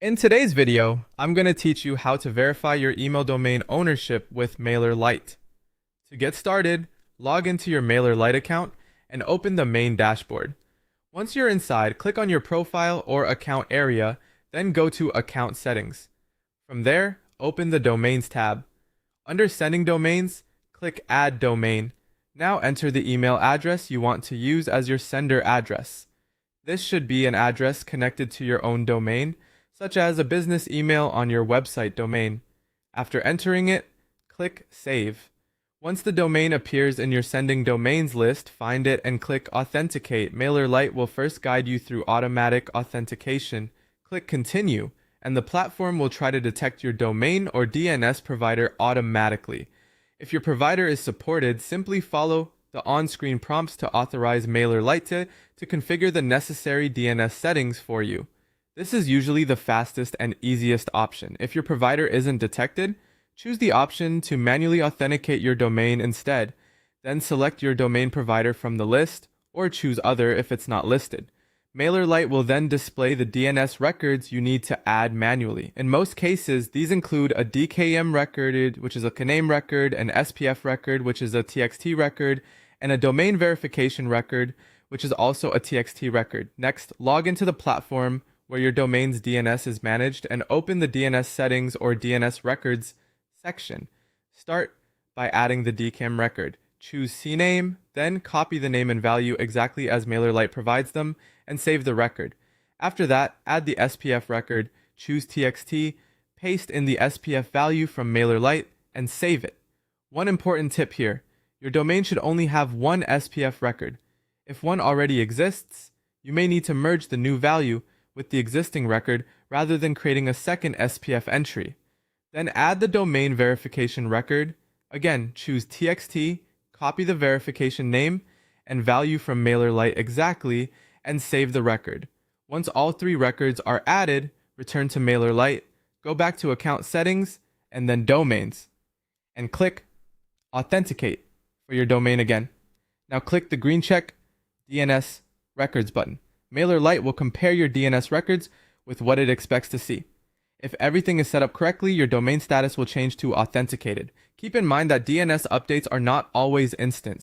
In today's video, I'm going to teach you how to verify your email domain ownership with Mailerlite. To get started, log into your Mailerlite account and open the main dashboard. Once you're inside, click on your profile or account area, then go to Account Settings. From there, open the Domains tab. Under Sending Domains, click Add Domain. Now enter the email address you want to use as your sender address. This should be an address connected to your own domain, such as a business email on your website domain. After entering it, click Save. Once the domain appears in your sending domains list, find it and click Authenticate. Mailerlite will first guide you through automatic authentication. Click Continue, and the platform will try to detect your domain or DNS provider automatically. If your provider is supported, simply follow the on-screen prompts to authorize Mailerlite to configure the necessary DNS settings for you. This is usually the fastest and easiest option. If your provider isn't detected, choose the option to manually authenticate your domain instead. Then select your domain provider from the list, or choose Other if it's not listed. Mailerlite will then display the DNS records you need to add manually. In most cases, these include a DKIM record, which is a name record, an SPF record, which is a TXT record, and a domain verification record, which is also a TXT record. Next, log into the platform where your domain's DNS is managed and open the DNS settings or DNS records section. Start by adding the DKIM record. Choose CNAME, then copy the name and value exactly as Mailerlite provides them, and save the record. After that, add the SPF record, choose TXT, paste in the SPF value from Mailerlite, and save it. One important tip here: your domain should only have one SPF record. If one already exists, you may need to merge the new value with the existing record rather than creating a second SPF entry. Then add the domain verification record. Again, choose TXT, copy the verification name and value from Mailerlite exactly, and save the record. Once all three records are added, return to Mailerlite, go back to Account Settings, and then Domains, and click Authenticate for your domain again. Now click the green check DNS Records button. Mailerlite will compare your DNS records with what it expects to see. If everything is set up correctly, your domain status will change to authenticated. Keep in mind that DNS updates are not always instant.